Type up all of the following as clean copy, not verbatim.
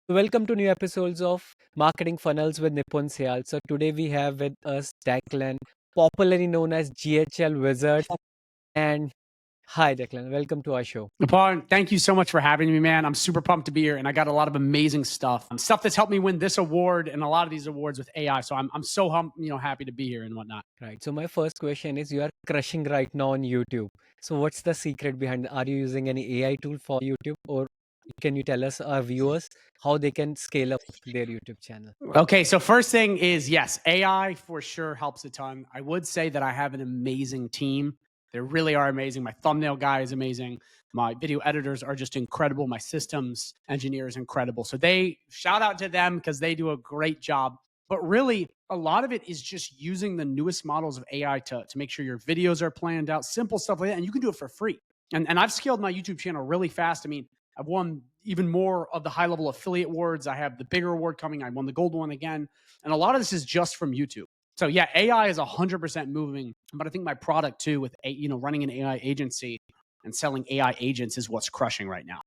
Welcome to new episodes of Marketing Funnels with Nipun Syal. So today we have with us Declan, popularly known as GHL Wizard. And hi Declan, welcome to our show. Nipun, thank you so much for having me, man. I'm super pumped to be here, and I got a lot of amazing stuff. Stuff that's helped me win this award and a lot of these awards with AI. So I'm so happy to be here and whatnot. Right. So my first question is, you are crushing right now on YouTube. So what's the secret behind? Are you using any AI tool for YouTube, or can you tell us, our viewers, how they can scale up their YouTube channel? Okay, so first thing is yes, AI for sure helps a ton. I would say that I have an amazing team. They really are amazing. My thumbnail guy is amazing. My video editors are just incredible. My systems engineer is incredible. So they shout out to them because they do a great job. But really, a lot of it is just using the newest models of AI to make sure your videos are planned out, simple stuff like that. And you can do it for free. And I've scaled my YouTube channel really fast. I mean, I've won even more of the high level affiliate awards. I have the bigger award coming. I won the gold one again. And a lot of this is just from YouTube. So yeah, AI is 100% moving, but I think my product too, with running an AI agency and selling AI agents, is what's crushing right now.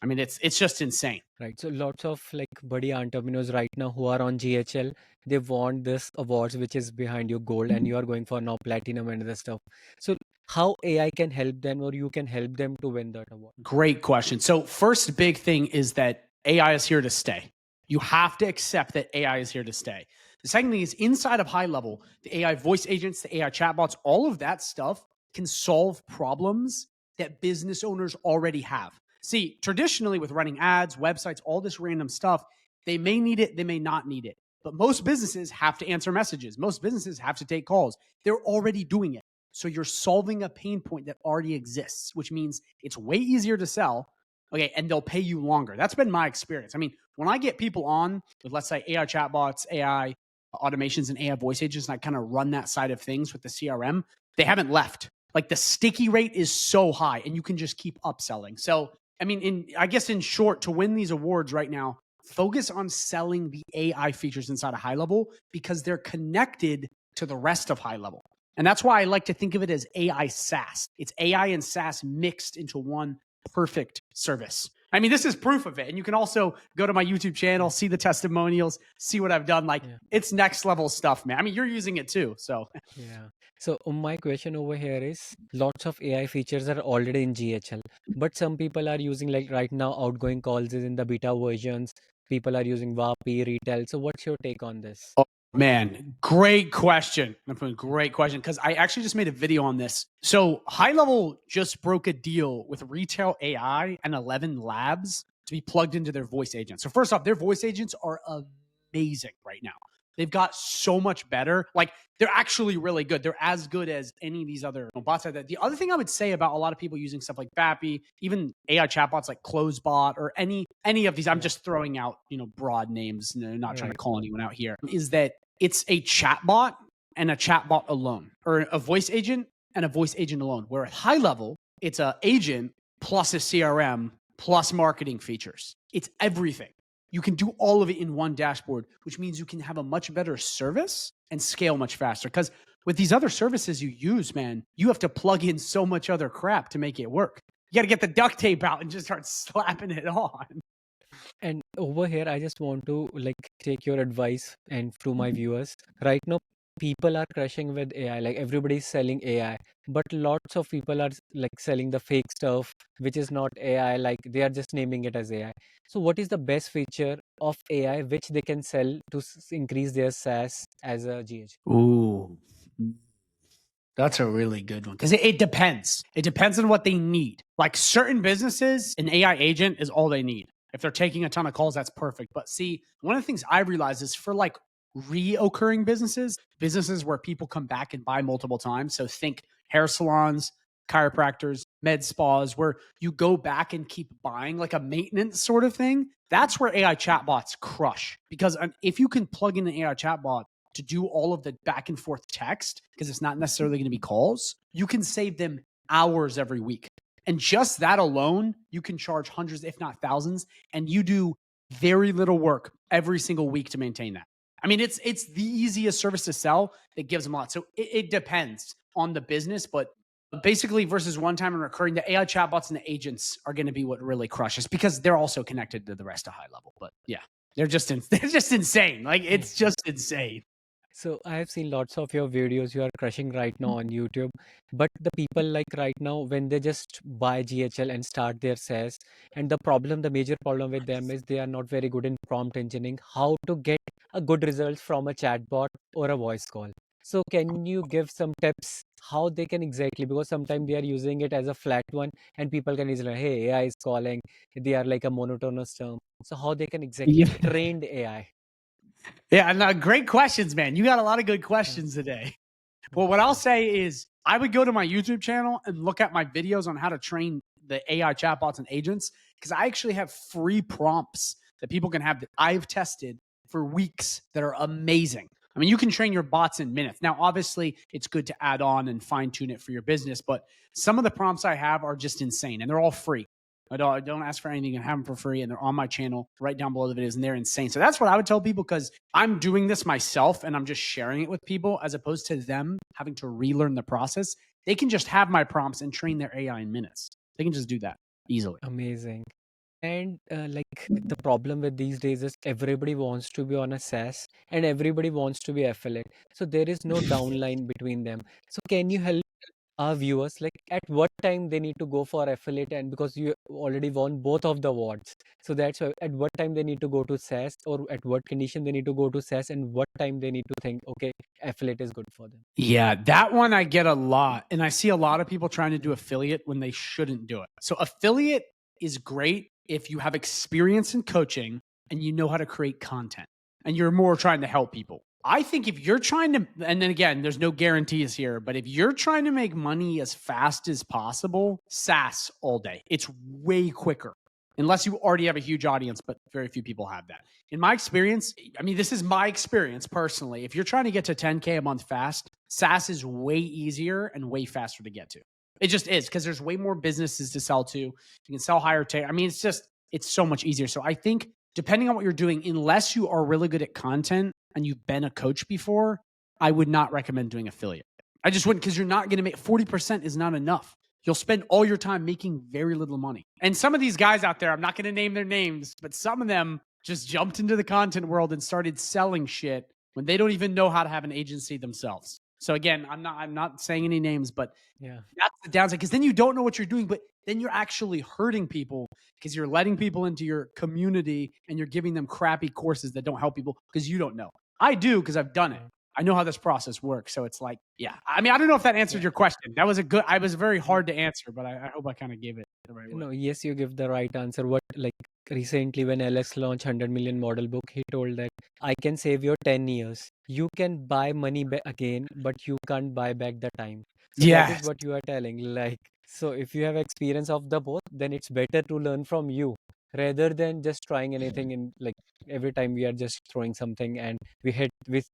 I mean, it's just insane. Right. So lots of like buddy entrepreneurs right now who are on GHL, they want this awards which is behind your gold, and you are going for now platinum and other stuff. So how AI can help them, or you can help them to win that award? Great question. So first big thing is that AI is here to stay. You have to accept that AI is here to stay. The second thing is inside of HighLevel, the AI voice agents, the AI chatbots, all of that stuff can solve problems that business owners already have. See, traditionally with running ads, websites, all this random stuff, they may need it, they may not need it. But most businesses have to answer messages. Most businesses have to take calls. They're already doing it. So you're solving a pain point that already exists, which means it's way easier to sell. Okay, and they'll pay you longer. That's been my experience. I mean, when I get people on with, let's say, AI chatbots, AI automations, and AI voice agents, and I kind of run that side of things with the CRM, they haven't left. Like the sticky rate is so high, and you can just keep upselling. So, I mean, I guess in short, to win these awards right now, focus on selling the AI features inside of HighLevel because they're connected to the rest of HighLevel. And that's why I like to think of it as AI SaaS. It's AI and SaaS mixed into one perfect service. I mean, this is proof of it. And you can also go to my YouTube channel, see the testimonials, see what I've done. Like, it's next level stuff, man. I mean, you're using it too. So, Yeah. So my question over here is, lots of AI features are already in GHL, but some people are using, like right now, outgoing calls is in the beta versions. People are using WAPI, retail. So what's your take on this? oh man, great question. Great question. Because I actually just made a video on this. So, HighLevel just broke a deal with Retail AI and 11 Labs to be plugged into their voice agents. So, first off, their voice agents are amazing right now. They've got so much better. Like, they're actually really good. They're as good as any of these other bots like that. The other thing I would say about a lot of people using stuff like Bappy, even AI chatbots like CloseBot or any of these, I'm just throwing out, broad names, not trying to call anyone out here, is that it's a chatbot and a chatbot alone, or a voice agent and a voice agent alone. Where at HighLevel, it's an agent plus a CRM plus marketing features. It's everything. You can do all of it in one dashboard, which means you can have a much better service and scale much faster. Because with these other services you use, man, you have to plug in so much other crap to make it work. You got to get the duct tape out and just start slapping it on. And over here, I just want to like take your advice and to my viewers. Right now, people are crushing with AI. Like everybody's selling AI, but lots of people are like selling the fake stuff, which is not AI. Like they are just naming it as AI. So, what is the best feature of AI which they can sell to increase their SaaS as a GH? Ooh, that's a really good one because it depends. It depends on what they need. Like certain businesses, an AI agent is all they need. If they're taking a ton of calls, that's perfect. But see, one of the things I realized is for like reoccurring businesses where people come back and buy multiple times. So think hair salons, chiropractors, med spas, where you go back and keep buying, like a maintenance sort of thing. That's where AI chatbots crush. Because if you can plug in an AI chatbot to do all of the back and forth text, because it's not necessarily going to be calls, you can save them hours every week. And just that alone, you can charge hundreds, if not thousands, and you do very little work every single week to maintain that. I mean, it's the easiest service to sell that gives them a lot. So it depends on the business, but basically versus one time and recurring, the AI chatbots and the agents are going to be what really crushes because they're also connected to the rest of high level. But yeah, they're just insane. Like it's just insane. So I have seen lots of your videos you are crushing right now on YouTube, but the people like right now when they just buy GHL and start their SaaS, and the major problem with them is they are not very good in prompt engineering, how to get a good result from a chatbot or a voice call. So can you give some tips how they can exactly, because sometimes they are using it as a flat one and people can easily, hey, AI is calling, they are like a monotonous term. So how they can exactly Yeah. train the AI? Yeah, no, great questions, man. You got a lot of good questions today. Well, what I'll say is I would go to my YouTube channel and look at my videos on how to train the AI chatbots and agents because I actually have free prompts that people can have that I've tested for weeks that are amazing. I mean, you can train your bots in minutes. Now, obviously, it's good to add on and fine tune it for your business, but some of the prompts I have are just insane and they're all free. I don't ask for anything and have them for free, and they're on my channel right down below the videos, and they're insane. So that's what I would tell people because I'm doing this myself and I'm just sharing it with people as opposed to them having to relearn the process. They can just have my prompts and train their AI in minutes. They can just do that easily. Amazing. And like the problem with these days is everybody wants to be on a SaaS and everybody wants to be affiliate. So there is no downline between them. So can you help our viewers like at what time they need to go for affiliate, and because you already won both of the awards. So that's why at what time they need to go to SaaS, or at what condition they need to go to SaaS, and what time they need to think, okay, affiliate is good for them. Yeah, that one I get a lot. And I see a lot of people trying to do affiliate when they shouldn't do it. So, affiliate is great if you have experience in coaching and you know how to create content and you're more trying to help people. I think if you're trying to, and then again, there's no guarantees here, but if you're trying to make money as fast as possible, SaaS all day. It's way quicker. Unless you already have a huge audience, but very few people have that. In my experience, I mean, this is my experience personally. If you're trying to get to 10K a month fast, SaaS is way easier and way faster to get to. It just is because there's way more businesses to sell to. You can sell higher I mean, it's so much easier. So I think depending on what you're doing, unless you are really good at content and you've been a coach before, I would not recommend doing affiliate. I just wouldn't because you're not going to make 40% is not enough. You'll spend all your time making very little money. And some of these guys out there, I'm not going to name their names, but some of them just jumped into the content world and started selling shit when they don't even know how to have an agency themselves. So again, I'm not saying any names, but Yeah. that's the downside because then you don't know what you're doing, but then you're actually hurting people because you're letting people into your community and you're giving them crappy courses that don't help people because you don't know. I do because I've done it. Yeah. I know how this process works. So it's like, yeah. I mean, I don't know if that answered Yeah. your question. That was I was very hard to answer, but I hope I kind of gave it the right way. No, yes, you give the right answer. What, like recently when Alex launched 100 million model book, he told that I can save your 10 years. You can buy money again, but you can't buy back the time. So that is Yes. what you are telling. Like, so if you have experience of the both, then it's better to learn from you rather than just trying anything in like every time we are just throwing something and we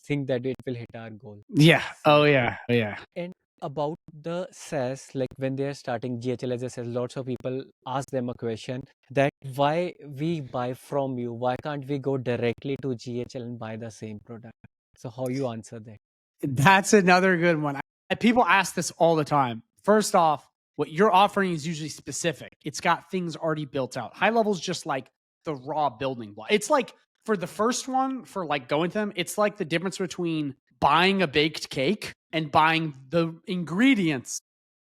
think that it will hit our goal. Yeah. So Oh, yeah. Oh, yeah. and about the SaaS, like when they are starting GHL as a SaaS, lots of people ask them a question that why we buy from you? Why can't we go directly to GHL and buy the same product? So how you answer that? That's another good one. People ask this all the time. First off, what you're offering is usually specific. It's got things already built out. High level is just like the raw building block. It's like for the first one, for like going to them, it's like the difference between buying a baked cake and buying the ingredients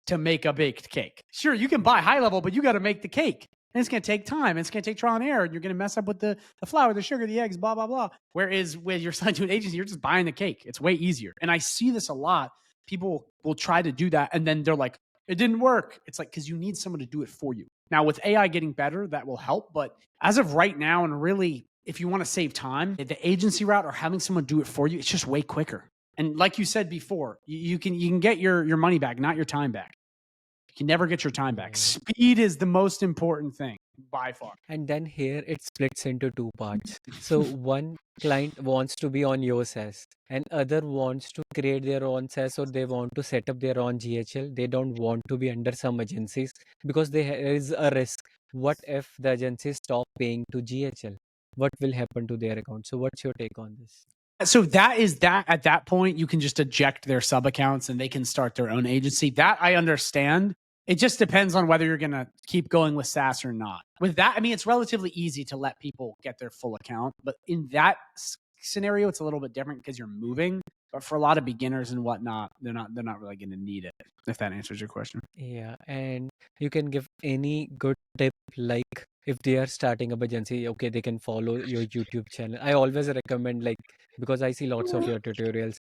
to make a baked cake. Sure, you can buy high level, but you got to make the cake. And it's going to take time. It's going to take trial and error. And you're going to mess up with the flour, the sugar, the eggs, blah, blah, blah. Whereas with your signing to an agency, you're just buying the cake. It's way easier. And I see this a lot. People will try to do that. And then they're like, it didn't work. It's like, because you need someone to do it for you. Now, with AI getting better, that will help. But as of right now, and really, if you want to save time, the agency route or having someone do it for you, it's just way quicker. And like you said before, you can get your money back, not your time back. You can never get your time back. Yeah. Speed is the most important thing by far. And then here it splits into two parts. So one client wants to be on your SaaS and other wants to create their own SaaS, or they want to set up their own GHL. They don't want to be under some agencies because there is a risk. What if the agencies stop paying to GHL? What will happen to their account? So what's your take on this? So that is that at that point, you can just eject their sub accounts and they can start their own agency. That I understand. It just depends on whether you're going to keep going with SaaS or not. With that, I mean, it's relatively easy to let people get their full account. But in that scenario, it's a little bit different because you're moving. But for a lot of beginners and whatnot, they're not really going to need it, if that answers your question. Yeah, and you can give any good tip, like if they are starting up agency, okay, they can follow your YouTube channel. I always recommend, like, because I see lots of your tutorials,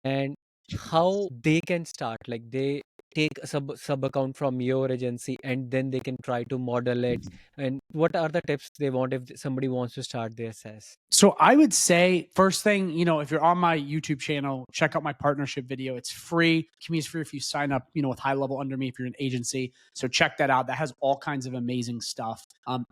and how they can start, like they take a sub account from your agency and then they can try to model it. And what are the tips they want if somebody wants to start their SaaS? So I would say first thing, if you're on my YouTube channel, check out my partnership video. It's free. Community's free if you sign up, with HighLevel under me if you're an agency. So check that out. That has all kinds of amazing stuff.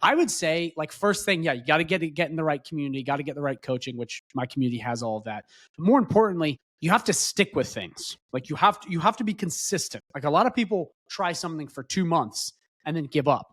I would say like first thing, yeah, you got to get in the right community, got to get the right coaching, which my community has all of that. But more importantly, you have to stick with things. Like you have to be consistent. Like a lot of people try something for 2 months and then give up.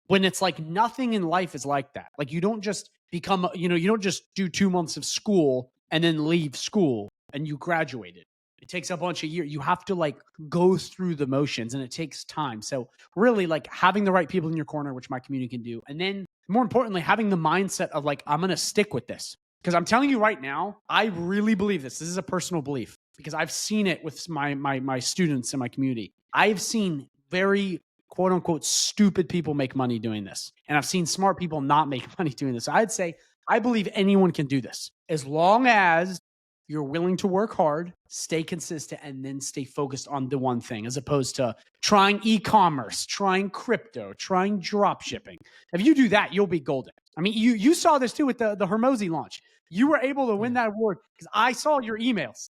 When it's like nothing in life is like that. Like you don't just become, you don't just do 2 months of school and then leave school and you graduated. It takes a bunch of years. You have to like go through the motions and it takes time. So really like having the right people in your corner, which my community can do. And then more importantly, having the mindset of like, I'm going to stick with this. Because I'm telling you right now, I really believe this. This is a personal belief because I've seen it with my students in my community. I've seen very quote unquote stupid people make money doing this. And I've seen smart people not make money doing this. So I'd say I believe anyone can do this as long as you're willing to work hard, stay consistent, and then stay focused on the one thing as opposed to trying e-commerce, trying crypto, trying drop shipping. If you do that, you'll be golden. I mean, you saw this too with the Hermosi launch. You were able to win Yeah. that award because I saw your emails.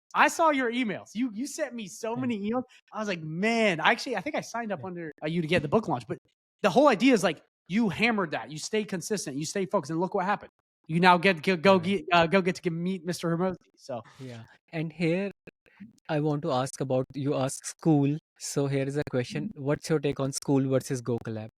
You sent me so Yeah. many emails. I was like, man, I think I signed up under you to get the book launch. But the whole idea is like you hammered that. You stay consistent. You stay focused, and look what happened. You now get to meet Mr. Hermosi. So Yeah. And here I want to ask about, you ask school. So here is a question. What's your take on school versus Go Collab?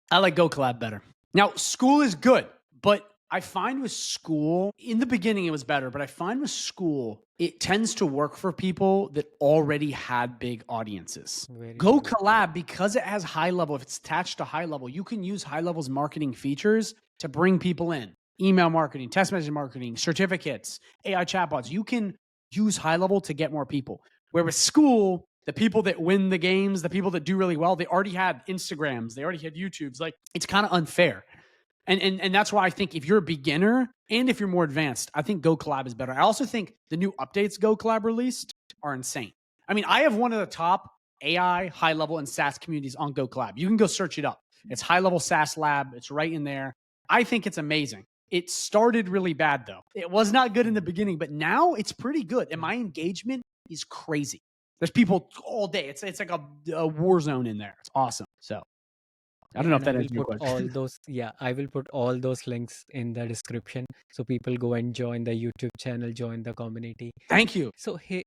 I like Go Collab better. Now, school is good, but I find with school, in the beginning it was better, but I find with school, it tends to work for people that already had big audiences. Very Go true. Collab, because it has HighLevel, if it's attached to HighLevel, you can use HighLevel's marketing features to bring people in. Email marketing, text message marketing, certificates, AI chatbots. You can use HighLevel to get more people. Where with school, the people that win the games, the people that do really well, they already had Instagrams, they already had YouTubes. Like it's kind of unfair. And that's why I think if you're a beginner and if you're more advanced, I think Go Collab is better. I also think the new updates Go Collab released are insane. I mean, I have one of the top AI, HighLevel, and SaaS communities on Go Collab. You can go search it up. It's HighLevel SaaS Lab. It's right in there. I think it's amazing. It started really bad though. It was not good in the beginning, but now it's pretty good. And my engagement is crazy. There's people all day. It's like a war zone in there. It's awesome. So I don't know if And I that will answers your put question. all those, yeah, I will put all those links in the description. So people go and join the YouTube channel, join the community. Thank you. So here,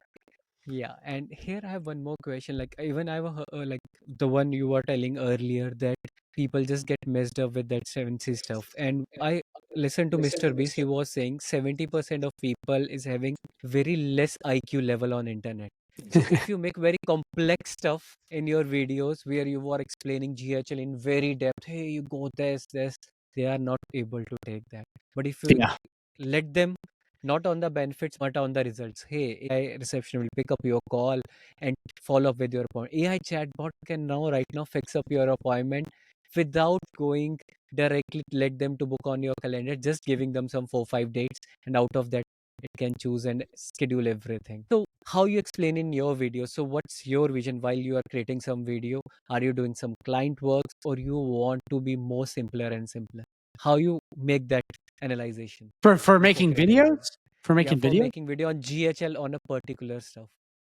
yeah, and here I have one more question. Like even I have like the one you were telling earlier, that people just get messed up with that 7C stuff. And I listened to Mr. Beast. He was saying 70% of people is having very less IQ level on internet. So if you make very complex stuff in your videos where you are explaining GHL in very depth, hey, you go this, they are not able to take that. But if you Yeah. let them, not on the benefits but on the results, hey, AI reception will pick up your call and follow up with your appointment. AI chatbot can right now fix up your appointment without going directly, let them to book on your calendar, just giving them some 4 5 dates, and out of that it can choose and schedule everything. So how you explain in your video? So what's your vision while you are creating some video? Are you doing some client works, or you want to be more simpler and simpler? How you make that analyzation For before making creating a video? videos? For Yeah, making for videos? making video on GHL on a particular stuff.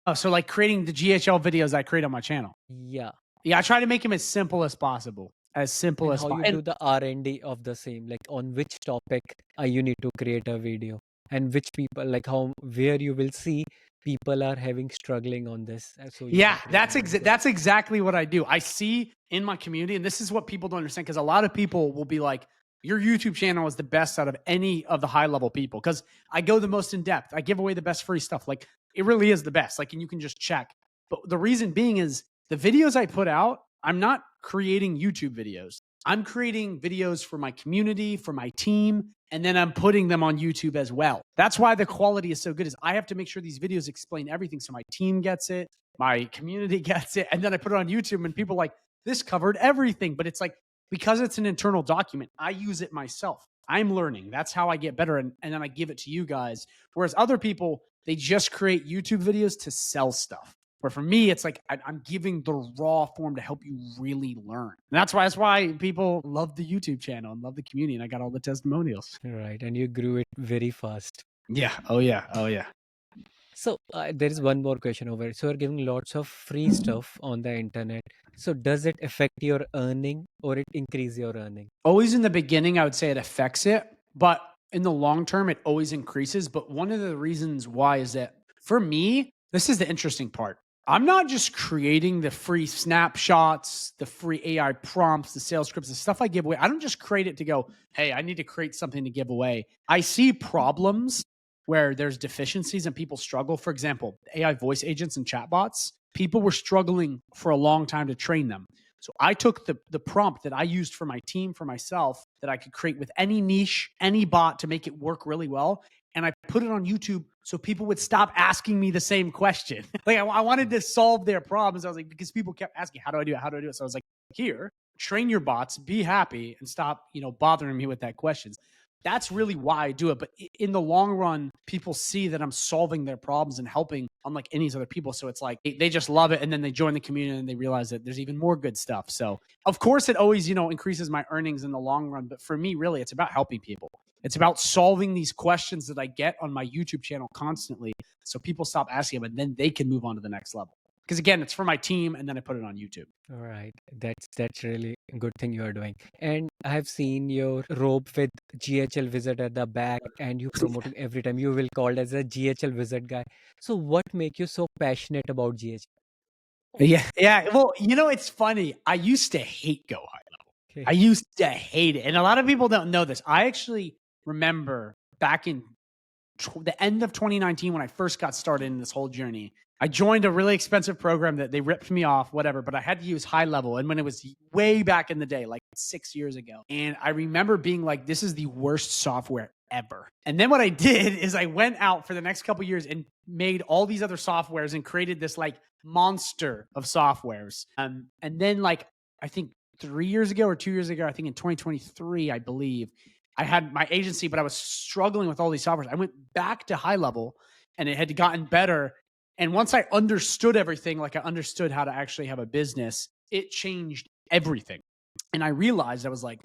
Oh, so like creating the GHL videos I create on my channel. Yeah. Yeah, I try to make them as simple as possible. As simple And as how you possible. do the R&D of the same, like on which topic you need to create a video, and which people, like how, where you will see people are having struggling on this, so you Yeah, can create a video. that's exactly what I do. I see in my community, and this is what people don't understand because a lot of people will be like, your YouTube channel is the best out of any of the high level people because I go the most in depth. I give away the best free stuff. Like it really is the best. Like, and you can just check. But the reason being is the videos I put out, I'm not creating YouTube videos. I'm creating videos for my community, for my team, and then I'm putting them on YouTube as well. That's why the quality is so good is I have to make sure these videos explain everything so my team gets it, my community gets it, and then I put it on YouTube and people are like, this covered everything. But it's like, because it's an internal document, I use it myself. I'm learning. That's how I get better. And then I give it to you guys. Whereas other people, they just create YouTube videos to sell stuff. Where for me, it's like I'm giving the raw form to help you really learn. And that's why people love the YouTube channel and love the community. And I got all the testimonials. Right. And you grew it very fast. Yeah. Oh, yeah. Oh, yeah. So there is one more question over it. So you're giving lots of free stuff on the internet. So does it affect your earning or it increase your earning? Always in the beginning, I would say it affects it. But in the long term, it always increases. But one of the reasons why is that for me, this is the interesting part. I'm not just creating the free snapshots, the free AI prompts, the sales scripts, the stuff I give away. I don't just create it to go, hey, I need to create something to give away. I see problems where there's deficiencies and people struggle. For example, AI voice agents and chatbots, people were struggling for a long time to train them. So I took the prompt that I used for my team, for myself, that I could create with any niche, any bot to make it work really well. And I put it on YouTube so people would stop asking me the same question. Like I wanted to solve their problems. I was like, because people kept asking, how do I do it? How do I do it? So I was like, here, train your bots, be happy, and stop, bothering me with that questions. That's really why I do it. But in the long run, people see that I'm solving their problems and helping, unlike any other people. So it's like they just love it. And then they join the community and they realize that there's even more good stuff. So of course, it always, increases my earnings in the long run. But for me, really, it's about helping people. It's about solving these questions that I get on my YouTube channel constantly. So people stop asking them and then they can move on to the next level. Because again, it's for my team and then I put it on YouTube. All right. That's really a good thing you are doing. And I have seen your robe with GHL Wizard at the back and you promoting every time. You will called as a GHL Wizard guy. So what make you so passionate about GHL? Yeah. Yeah. Well, it's funny. I used to hate Go HighLevel. I Okay. used to hate it. And a lot of people don't know this. I actually remember back in the end of 2019 when I first got started in this whole journey, I joined a really expensive program that they ripped me off, whatever, but I had to use HighLevel. And when it was way back in the day, like 6 years ago, and I remember being like, this is the worst software ever. And then what I did is I went out for the next couple of years and made all these other softwares and created this like monster of softwares. And then like, I think 3 years ago or 2 years ago, I think in 2023, I believe, I had my agency, but I was struggling with all these softwares. I went back to HighLevel and it had gotten better. And once I understood everything, like I understood how to actually have a business, it changed everything. And I realized I was like,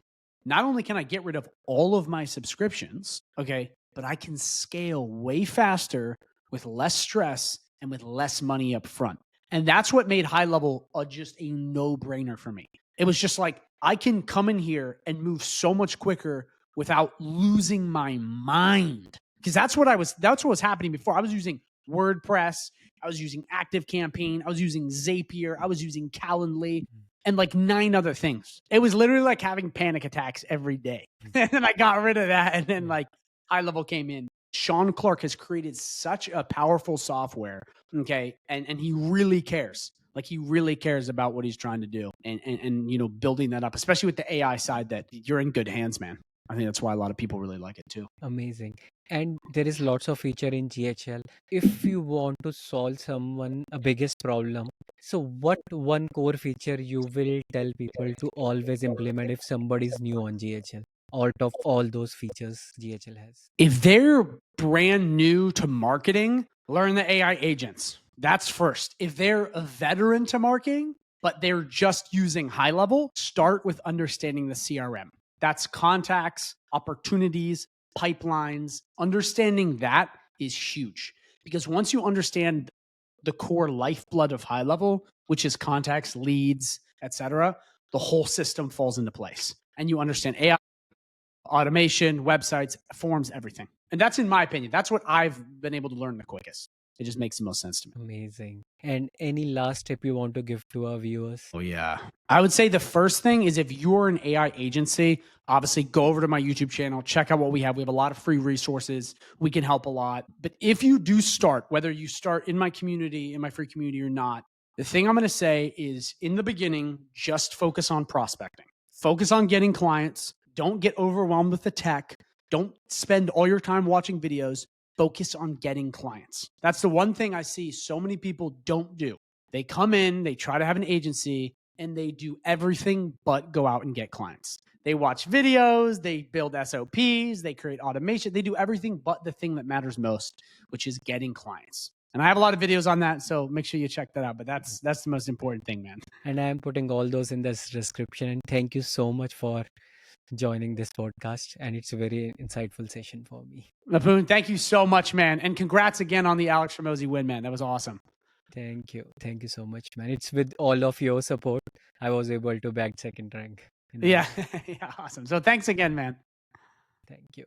not only can I get rid of all of my subscriptions, okay, but I can scale way faster with less stress and with less money up front. And that's what made HighLevel just a no-brainer for me. It was just like, I can come in here and move so much quicker without losing my mind. Because that's what was happening before. I was using WordPress, I was using ActiveCampaign, I was using Zapier, I was using Calendly, and like 9 other things. It was literally like having panic attacks every day. And then I got rid of that. And then like HighLevel came in. Sean Clark has created such a powerful software. Okay. And he really cares. Like he really cares about what he's trying to do and building that up, especially with the AI side, that you're in good hands, man. I think that's why a lot of people really like it too. Amazing. And there is lots of feature in GHL. If you want to solve someone a biggest problem, so what one core feature you will tell people to always implement if somebody is new on GHL? Out of all those features GHL has. If they're brand new to marketing, learn the AI agents. That's first. If they're a veteran to marketing, but they're just using HighLevel, start with understanding the CRM. That's contacts, opportunities, pipelines. Understanding that is huge because once you understand the core lifeblood of HighLevel, which is contacts, leads, etc., the whole system falls into place. And you understand AI, automation, websites, forms, everything. And that's in my opinion. That's what I've been able to learn the quickest. It just makes the most sense to me. Amazing. And any last tip you want to give to our viewers? Oh, yeah. I would say the first thing is if you're an AI agency, obviously go over to my YouTube channel, check out what we have. We have a lot of free resources. We can help a lot. But if you do start, whether you start in my community, in my free community or not, the thing I'm going to say is in the beginning, just focus on prospecting, focus on getting clients. Don't get overwhelmed with the tech. Don't spend all your time watching videos. Focus on getting clients. That's the one thing I see so many people don't do. They come in, they try to have an agency, and they do everything but go out and get clients. They watch videos, they build SOPs, they create automation, they do everything but the thing that matters most, which is getting clients. And I have a lot of videos on that, so make sure you check that out. But that's the most important thing, man. And I'm putting all those in this description. And thank you so much for joining this podcast. And it's a very insightful session for me. Nipun, thank you so much, man. And congrats again on the Alex Ramosi win, man. That was awesome. Thank you. Thank you so much, man. It's with all of your support I was able to bag second rank. Yeah, yeah, awesome. So thanks again, man. Thank you.